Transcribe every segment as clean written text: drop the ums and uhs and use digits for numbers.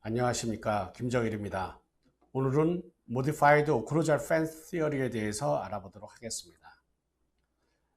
안녕하십니까, 김정일입니다. 오늘은 Modified Occlusal Fence Theory에 대해서 알아보도록 하겠습니다.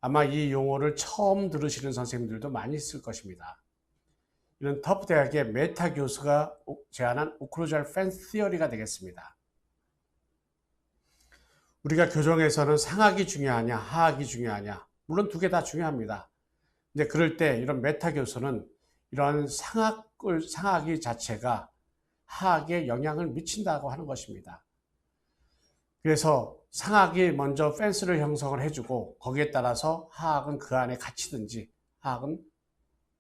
아마 이 용어를 처음 들으시는 선생님들도 많이 있을 것입니다. 이는 터프 대학의 메타 교수가 제안한 Occlusal Fence Theory가 되겠습니다. 우리가 교정에서는 상학이 중요하냐 하학이 중요하냐, 물론 두 개 다 중요합니다. 근데 그럴 때 이런 메타 교수는 이런 상학이 자체가 하학에 영향을 미친다고 하는 것입니다. 그래서 상학이 먼저 펜스를 형성을 해주고 거기에 따라서 하학은 그 안에 갇히든지 하학은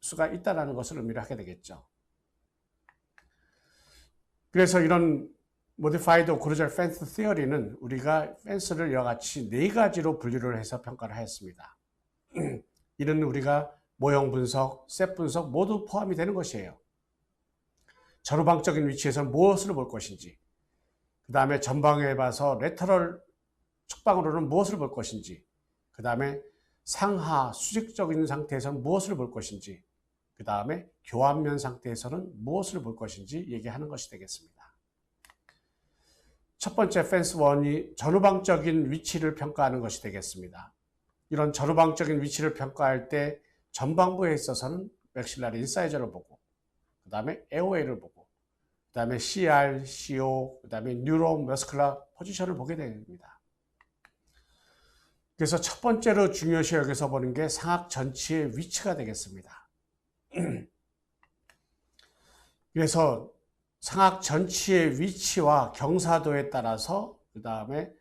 수가 있다는 것을 의미를 하게 되겠죠. 그래서 이런 Modified Occlusal Fence Theory는 우리가 펜스를 이와 같이 네 가지로 분류를 해서 평가를 하였습니다. 이는 우리가 모형 분석, 셋 분석 모두 포함이 되는 것이에요. 전후방적인 위치에서 무엇을 볼 것인지, 그 다음에 전방에 봐서 레터럴 측방으로는 무엇을 볼 것인지, 그 다음에 상하 수직적인 상태에서는 무엇을 볼 것인지, 그 다음에 교환면 상태에서는 무엇을 볼 것인지 얘기하는 것이 되겠습니다. 첫 번째 펜스 1이 전후방적인 위치를 평가하는 것이 되겠습니다. 이런 전후방적인 위치를 평가할 때 전방부에 있어서는 맥실라리 인사이저를 보고, 그 다음에 에어웨이를 보고, 그 다음에 CR, CO, 그 다음에 뉴로 머스큘라 포지션을 보게 됩니다. 그래서 첫 번째로 중요시 여기서 보는 게 상악 전치의 위치가 되겠습니다. 그래서 상악 전치의 위치와 경사도에 따라서 그 다음에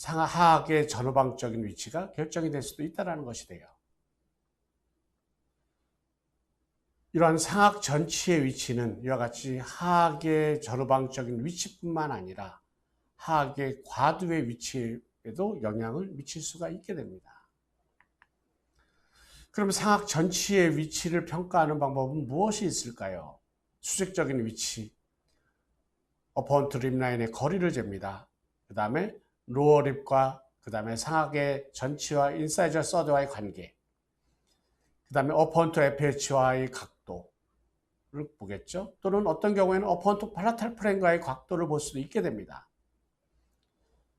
하악의 전후방적인 위치가 결정이 될 수도 있다는 것이 돼요. 이러한 상악 전치의 위치는 이와 같이 하악의 전후방적인 위치뿐만 아니라 하악의 과두의 위치에도 영향을 미칠 수가 있게 됩니다. 그럼 상악 전치의 위치를 평가하는 방법은 무엇이 있을까요? 수직적인 위치, 어퍼헌트 립라인의 거리를 잽니다. 그 다음에 로어 립과 그 다음에 상악의 전치와 인사이저 서드와의 관계, 그 다음에 어퍼헌트 FH와의 각도를 보겠죠. 또는 어떤 경우에는 어퍼헌트 팔라탈 플레인과의 각도를 볼 수도 있게 됩니다.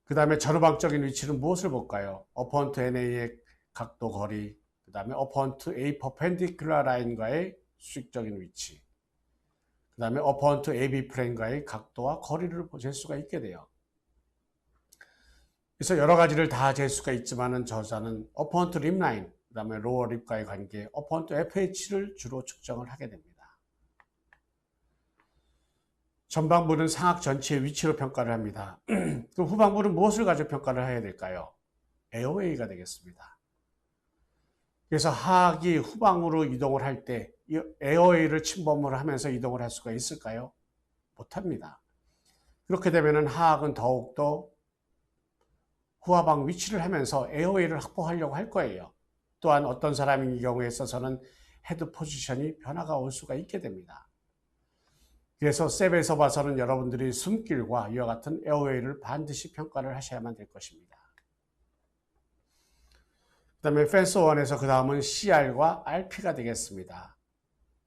그 다음에 전후방적인 위치는 무엇을 볼까요? 어퍼헌트 NA의 각도 거리, 그 다음에 어퍼헌트 A 퍼펜디큘러 라인과의 수직적인 위치, 그 다음에 어퍼헌트 AB 플레인과의 각도와 거리를 잴 수가 있게 돼요. 그래서 여러 가지를 다 잴 수가 있지만은 저자는 어퍼헌트 립라인, 그 다음에 로어 립과의 관계, 어퍼헌트 FH를 주로 측정을 하게 됩니다. 전방부는 상악 전체의 위치로 평가를 합니다. 그럼 후방부는 무엇을 가지고 평가를 해야 될까요? 에어웨이가 되겠습니다. 그래서 하악이 후방으로 이동을 할 때 에어웨이를 침범을 하면서 이동을 할 수가 있을까요? 못합니다. 그렇게 되면 하악은 더욱더 후하방 위치를 하면서 에어웨이를 확보하려고 할 거예요. 또한 어떤 사람의 경우에 있어서는 헤드 포지션이 변화가 올 수가 있게 됩니다. 그래서 셉에서 봐서는 여러분들이 숨길과 이와 같은 에어웨이를 반드시 평가를 하셔야만 될 것입니다. 그 다음에 펜스 1에서 그 다음은 CR과 RP가 되겠습니다.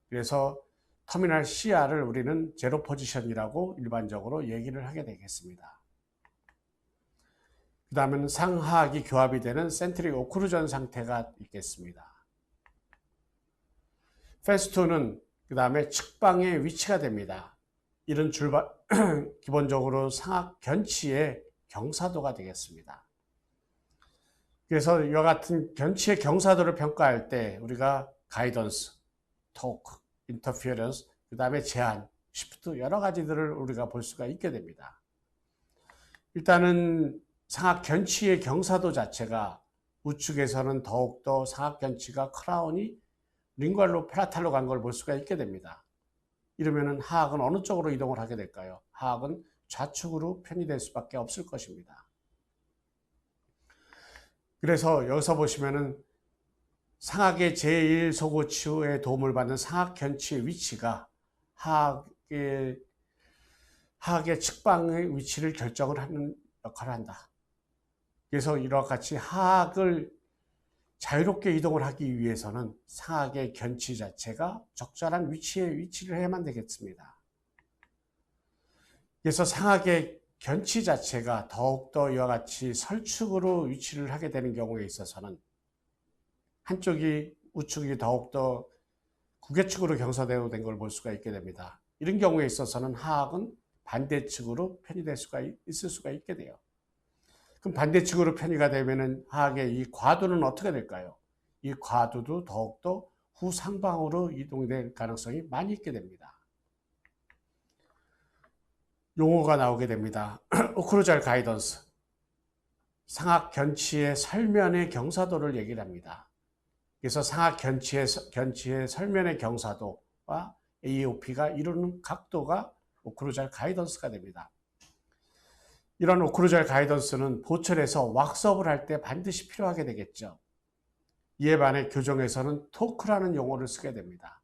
그래서 터미널 CR을 우리는 제로 포지션이라고 일반적으로 얘기를 하게 되겠습니다. 그 다음은 상하악이 교합이 되는 센트릭 오클루전 상태가 있겠습니다. 펜스 2는 그 다음에 측방의 위치가 됩니다. 이런 기본적으로 상악 견치의 경사도가 되겠습니다. 그래서 이와 같은 견치의 경사도를 평가할 때 우리가 가이던스, 토크, 인터피어런스, 그 다음에 제한, 시프트 여러 가지들을 우리가 볼 수가 있게 됩니다. 일단은 상악 견치의 경사도 자체가 우측에서는 더욱더 상악 견치가 크라운이 링괄로 플라탈로 간 걸 볼 수가 있게 됩니다. 이러면은 하악은 어느 쪽으로 이동을 하게 될까요? 하악은 좌측으로 편입될 수밖에 없을 것입니다. 그래서 여기서 보시면은 상악의 제1소고치의 도움을 받는 상악 견치의 위치가 하악의 측방의 위치를 결정을 하는 역할을 한다. 그래서 이와 같이 하악을 자유롭게 이동을 하기 위해서는 상악의 견치 자체가 적절한 위치를 해야만 되겠습니다. 그래서 상하의 견치 자체가 더욱더 이와 같이 설축으로 위치를 하게 되는 경우에 있어서는 한쪽이 우측이 더욱더 구개축으로 경사되는 걸 볼 수가 있게 됩니다. 이런 경우에 있어서는 하악은 반대측으로 편의될 수가 있을 수가 있게 돼요. 그럼 반대측으로 편의가 되면은 하악의 이 과두는 어떻게 될까요? 이 과두도 더욱더 후상방으로 이동될 가능성이 많이 있게 됩니다. 용어가 나오게 됩니다. 오크루잘 가이던스. 상악 견치의 설면의 경사도를 얘기를 합니다. 그래서 상악 견치의 설면의 경사도와 AOP가 이루는 각도가 오크루잘 가이던스가 됩니다. 이런 오크루잘 가이던스는 보철에서 왁스업을 할 때 반드시 필요하게 되겠죠. 이에 반해 교정에서는 토크라는 용어를 쓰게 됩니다.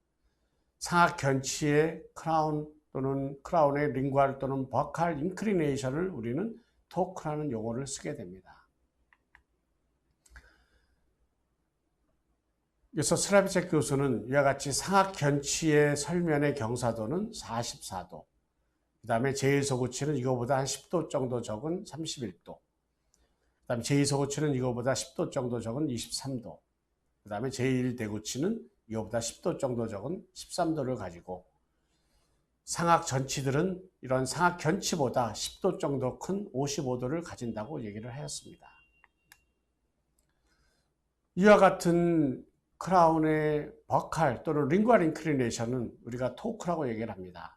상악 견치의 크라운 또는 크라운의 링괄 또는 버칼 인크리네이션을 우리는 토크라는 용어를 쓰게 됩니다. 그래서 스라비책 교수는 이와 같이 상악 견치의 설면의 경사도는 44도, 그 다음에 제1소구치는 이거보다 한 10도 정도 적은 31도, 그 다음에 제2소구치는 이거보다 10도 정도 적은 23도, 그 다음에 제1대구치는 이거보다 10도 정도 적은 13도를 가지고 상악 전치들은 이런 상악 견치보다 10도 정도 큰 55도를 가진다고 얘기를 하였습니다. 이와 같은 크라운의 버칼 또는 링괄 인크리네이션은 우리가 토크라고 얘기를 합니다.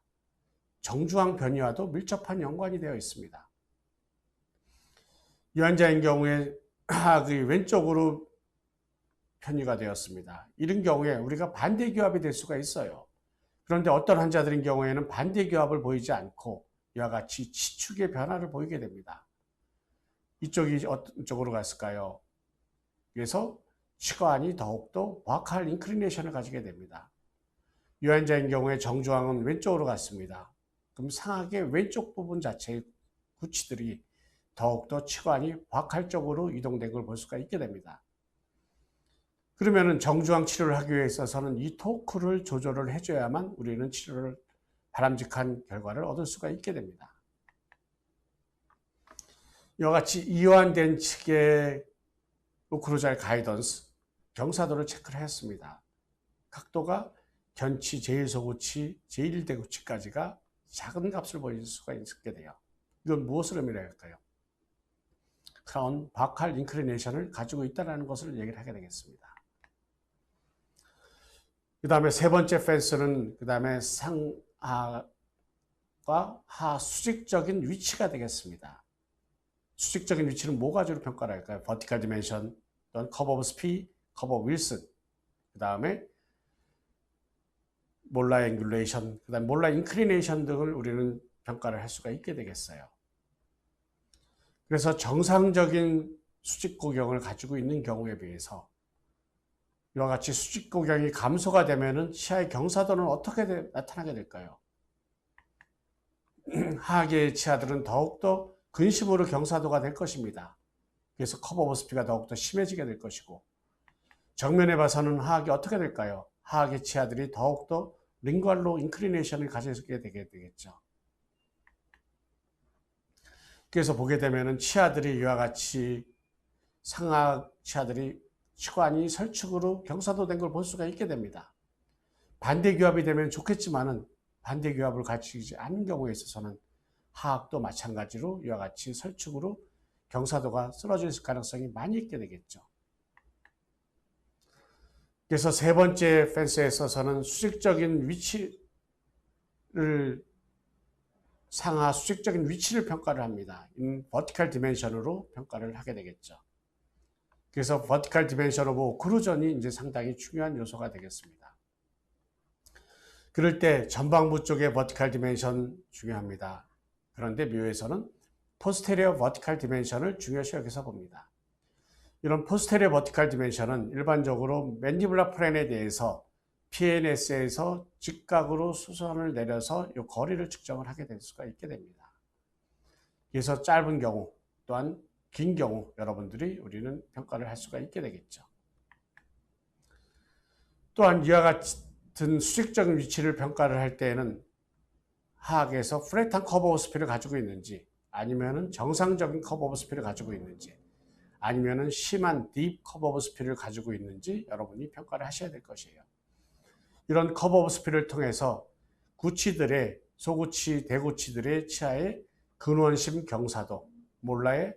정중앙 변이와도 밀접한 연관이 되어 있습니다. 이 환자인 경우에 하악이 왼쪽으로 편의가 되었습니다. 이런 경우에 우리가 반대교합이 될 수가 있어요. 그런데 어떤 환자들인 경우에는 반대교합을 보이지 않고 이와 같이 치축의 변화를 보이게 됩니다. 이쪽이 어떤 쪽으로 갔을까요? 그래서 치관이 더욱더 버칼 인크리네이션을 가지게 됩니다. 이 환자인 경우에 정중앙은 왼쪽으로 갔습니다. 그럼 상악의 왼쪽 부분 자체의 구치들이 더욱더 치관이 버칼 쪽으로 이동된 걸 볼 수가 있게 됩니다. 그러면은 정중앙 치료를 하기 위해 있어서는 이 토크를 조절을 해줘야만 우리는 치료를 바람직한 결과를 얻을 수가 있게 됩니다. 이와 같이 이완된 측의 오크루잘 가이던스 경사도를 체크를 했습니다. 각도가 견치, 제1소구치, 제1대구치까지가 작은 값을 보일 수가 있게 돼요. 이건 무엇을 의미할까요? 크라운 바칼 인크리네이션을 가지고 있다는 것을 얘기를 하게 되겠습니다. 그 다음에 세 번째 펜스는 그 다음에 상하과 하 수직적인 위치가 되겠습니다. 수직적인 위치는 뭐 가지고 평가를 할까요? 버티컬 디멘션 또는 커브 오브 스피, 커브 오브 윌슨, 그 다음에 몰라 앵귤레이션, 그 다음에 몰라 인크리네이션 등을 우리는 평가를 할 수가 있게 되겠어요. 그래서 정상적인 수직 고경을 가지고 있는 경우에 비해서 이와 같이 수직 고경이 감소가 되면은 치아의 경사도는 어떻게 나타나게 될까요? 하악의 치아들은 더욱더 근심으로 경사도가 될 것입니다. 그래서 커브 오브 스피가 더욱더 심해지게 될 것이고, 정면에 봐서는 하악이 어떻게 될까요? 하악의 치아들이 더욱더 링괄로 인크리네이션을 가지게 되겠죠. 그래서 보게 되면은 치아들이 이와 같이 상악 치아들이 치관이 설축으로 경사도된 걸 볼 수가 있게 됩니다. 반대교합이 되면 좋겠지만은 반대교합을 가지지 않은 경우에 있어서는 하악도 마찬가지로 이와 같이 설축으로 경사도가 쓰러질 가능성이 많이 있게 되겠죠. 그래서 세 번째 펜스에 있어서는 수직적인 위치를 상하 수직적인 위치를 평가를 합니다. 버티컬 디멘션으로 평가를 하게 되겠죠. 그래서 버티컬 디멘션 오브 오크루전이 이제 상당히 중요한 요소가 되겠습니다. 그럴 때 전방부 쪽의 버티컬 디멘션 중요합니다. 그런데 묘에서는 포스테리어 버티컬 디멘션을 중요시 여기서 봅니다. 이런 포스테리어 버티컬 디멘션은 일반적으로 맨디블라 플랜에 대해서 PNS에서 직각으로 수선을 내려서 이 거리를 측정을 하게 될 수가 있게 됩니다. 그래서 짧은 경우 또한 긴 경우 여러분들이 우리는 평가를 할 수가 있게 되겠죠. 또한 이와 같은 수직적인 위치를 평가를 할 때에는 하악에서 플랫한 커브 오브 스피드를 가지고 있는지, 아니면은 정상적인 커브 오브 스피드를 가지고 있는지, 아니면은 심한 딥 커브 오브 스피드를 가지고 있는지 여러분이 평가를 하셔야 될 것이에요. 이런 커브 오브 스피드를 통해서 구치들의 소구치, 대구치들의 치아의 근원심 경사도, 몰라의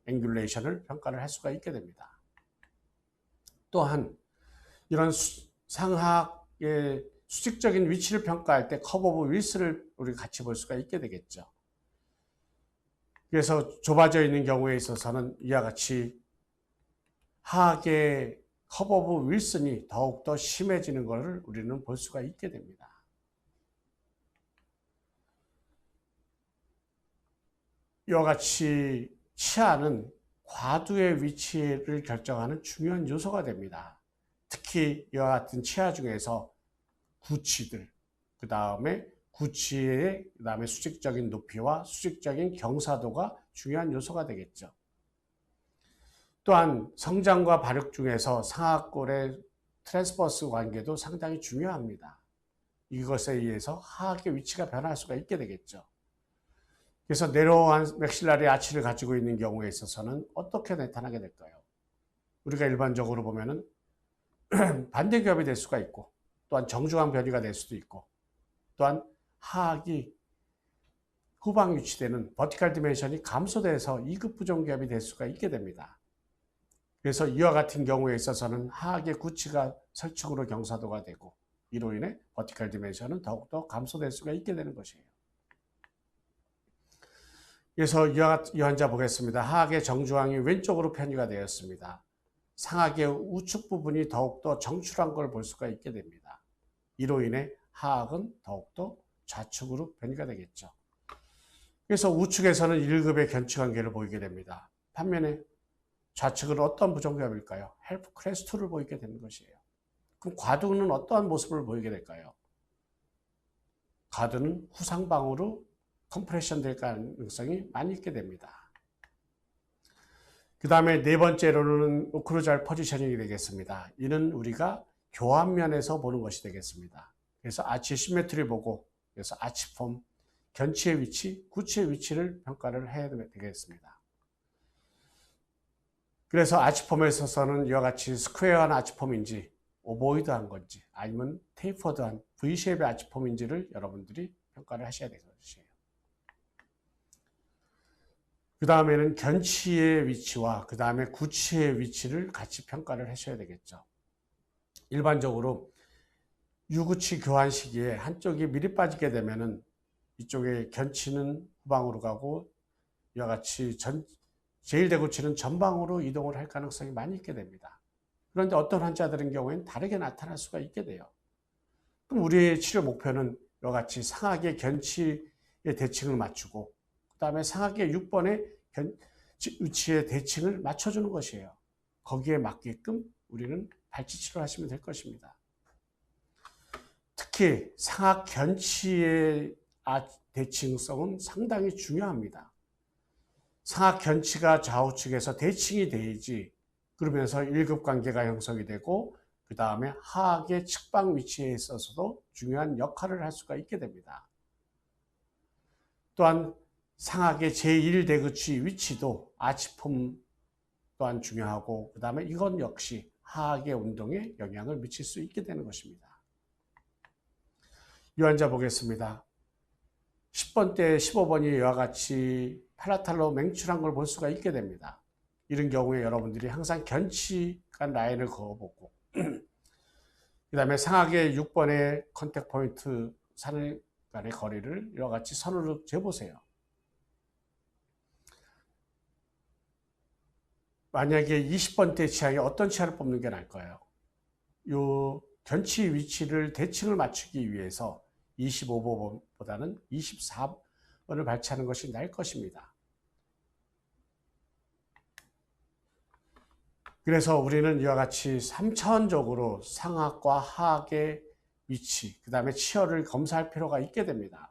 앵귤레이션을 평가를 할 수가 있게 됩니다. 또한 이런 상하악의 수직적인 위치를 평가할 때 커브 오브 윌스를 우리가 같이 볼 수가 있게 되겠죠. 그래서 좁아져 있는 경우에 있어서는 이와 같이 하악의 커브 오브 윌슨이 더욱더 심해지는 것을 우리는 볼 수가 있게 됩니다. 이와 같이 치아는 과두의 위치를 결정하는 중요한 요소가 됩니다. 특히 이와 같은 치아 중에서 구치들, 그 다음에 구치의 그다음에 수직적인 높이와 수직적인 경사도가 중요한 요소가 되겠죠. 또한 성장과 발육 중에서 상하골의 트랜스버스 관계도 상당히 중요합니다. 이것에 의해서 하악의 위치가 변할 수가 있게 되겠죠. 그래서 내로한 맥실라리 아치를 가지고 있는 경우에 있어서는 어떻게 나타나게 될까요? 우리가 일반적으로 보면은 반대기압이 될 수가 있고, 또한 정중앙 변이가 될 수도 있고, 또한 하악이 후방 위치되는 버티컬 디멘션이 감소돼서 2급 부종기압이 될 수가 있게 됩니다. 그래서 이와 같은 경우에 있어서는 하악의 구치가 설층으로 경사도가 되고, 이로 인해 버티컬 디멘션은 더욱더 감소될 수가 있게 되는 것이에요. 그래서 이 환자 보겠습니다. 하악의 정중앙이 왼쪽으로 편의가 되었습니다. 상악의 우측 부분이 더욱더 정출한 걸 볼 수가 있게 됩니다. 이로 인해 하악은 더욱더 좌측으로 변이가 되겠죠. 그래서 우측에서는 1급의 견치관계를 보이게 됩니다. 반면에 좌측은 어떤 부종기압일까요? 헬프 클래스 2를 보이게 되는 것이에요. 그럼 과두는 어떠한 모습을 보이게 될까요? 과두는 후상방으로 컴프레션 될 가능성이 많이 있게 됩니다. 그 다음에 네 번째로는 오클루잘 포지셔닝이 되겠습니다. 이는 우리가 교환면에서 보는 것이 되겠습니다. 그래서 아치 시메트리 보고, 그래서 아치폼, 견치의 위치, 구치의 위치를 평가를 해야 되겠습니다. 그래서 아치폼에 있어서는 이와 같이 스퀘어한 아치폼인지, 오보이드한 건지, 아니면 테이퍼드한 V쉐입의 아치폼인지를 여러분들이 평가를 하셔야 될 것이에요. 그 다음에는 견치의 위치와 그 다음에 구치의 위치를 같이 평가를 하셔야 되겠죠. 일반적으로 유구치 교환 시기에 한쪽이 미리 빠지게 되면은 이쪽에 견치는 후방으로 가고 이와 같이 제1대구치는 전방으로 이동을 할 가능성이 많이 있게 됩니다. 그런데 어떤 환자들은 경우에는 다르게 나타날 수가 있게 돼요. 그럼 우리의 치료 목표는 이와 같이 상악의 견치의 대칭을 맞추고 그 다음에 상악의 6번의 위치의 대칭을 맞춰주는 것이에요. 거기에 맞게끔 우리는 발치치료를 하시면 될 것입니다. 특히 상악 견치의 대칭성은 상당히 중요합니다. 상악 견치가 좌우측에서 대칭이 돼야지 그러면서 1급 관계가 형성이 되고 그 다음에 하악의 측방 위치에 있어서도 중요한 역할을 할 수가 있게 됩니다. 또한 상악의 제1대구치 위치도 아치폼 또한 중요하고 그 다음에 이건 역시 하악의 운동에 영향을 미칠 수 있게 되는 것입니다. 이 환자 보겠습니다. 10번대 15번이 이와 같이 팔라탈로 맹출한 걸 볼 수가 있게 됩니다. 이런 경우에 여러분들이 항상 견치간 라인을 그어보고 그 다음에 상악의 6번의 컨택 포인트 산을 간의 거리를 이와 같이 선으로 재보세요. 만약에 20번대 치아에 어떤 치아를 뽑는 게 나을까요? 이 견치 위치를 대칭을 맞추기 위해서 25번보다는 24번을 발치하는 것이 나을 것입니다. 그래서 우리는 이와 같이 3차원적으로 상악과 하악의 위치, 그 다음에 치어를 검사할 필요가 있게 됩니다.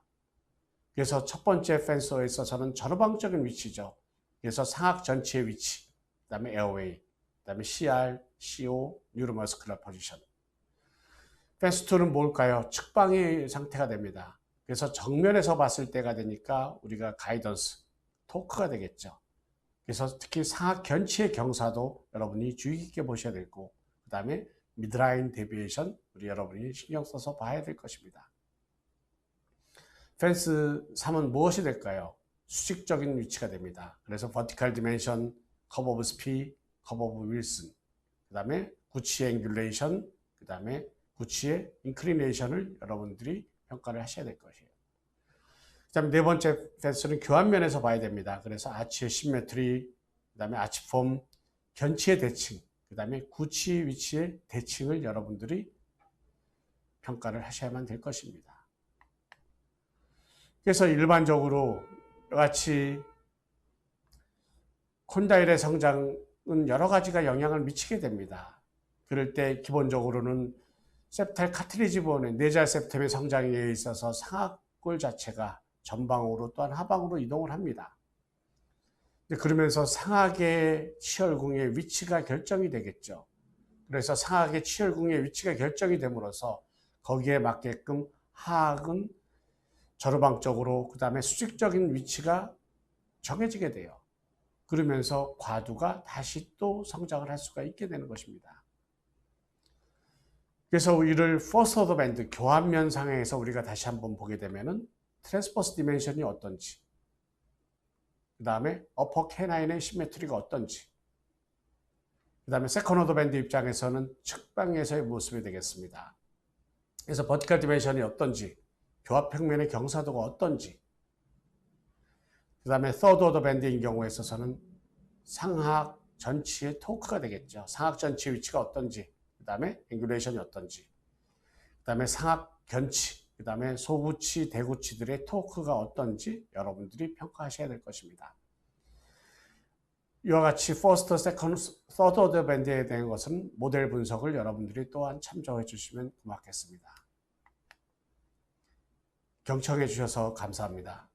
그래서 첫 번째 펜서에 있어서는 전후방적인 위치죠. 그래서 상악 전체의 위치, 그 다음에 에어웨이, 그 다음에 CR, CO, 뉴로머스큘러 포지션. 펜스2는 뭘까요? 측방의 상태가 됩니다. 그래서 정면에서 봤을 때가 되니까 우리가 가이던스, 토크가 되겠죠. 그래서 특히 상하 견치의 경사도 여러분이 주의 깊게 보셔야 되고, 그 다음에 미드라인 데비에이션 우리 여러분이 신경 써서 봐야 될 것입니다. 펜스 3은 무엇이 될까요? 수직적인 위치가 됩니다. 그래서 버티컬 디멘션, 커브 오브 스피, 커브 오브 윌슨, 그 다음에 구치의 앵귤레이션, 그 다음에 구치의 인클리네이션을 여러분들이 평가를 하셔야 될 것이에요. 그 다음에 네 번째 펜스는 교환면에서 봐야 됩니다. 그래서 아치의 시메트리, 그 다음에 아치 폼, 견치의 대칭, 그 다음에 구치 위치의 대칭을 여러분들이 평가를 하셔야만 될 것입니다. 그래서 일반적으로 같이 콘다일의 성장은 여러 가지가 영향을 미치게 됩니다. 그럴 때 기본적으로는 septal 카트리지 부분의 내잘 septum의 성장에 있어서 상악골 자체가 전방으로 또한 하방으로 이동을 합니다. 그러면서 상악의 치혈궁의 위치가 결정이 되겠죠. 그래서 상악의 치혈궁의 위치가 결정이 됨으로써 거기에 맞게끔 하악은 저루방적으로 그 다음에 수직적인 위치가 정해지게 돼요. 그러면서 과두가 다시 또 성장을 할 수가 있게 되는 것입니다. 그래서 이를 퍼스트 오더 밴드 교환면 상에서 우리가 다시 한번 보게 되면은 트랜스퍼스 디멘션이 어떤지, 그 다음에 어퍼 캐나인의 시메트리가 어떤지, 그 다음에 세컨 오더 밴드 입장에서는 측방에서의 모습이 되겠습니다. 그래서 버티컬 디멘션이 어떤지, 교합평면의 경사도가 어떤지, 그 다음에 서드 오더 밴드인 경우에 있어서는 상하악 전치의 토크가 되겠죠. 상하악 전치의 위치가 어떤지, 그 다음에 앵귤레이션이 어떤지, 그 다음에 상하악 견치, 그 다음에 소구치, 대구치들의 토크가 어떤지 여러분들이 평가하셔야 될 것입니다. 이와 같이 퍼스트, 세컨드, 서드 오더 밴드에 대한 것은 모델 분석을 여러분들이 또한 참조해 주시면 고맙겠습니다. 경청해 주셔서 감사합니다.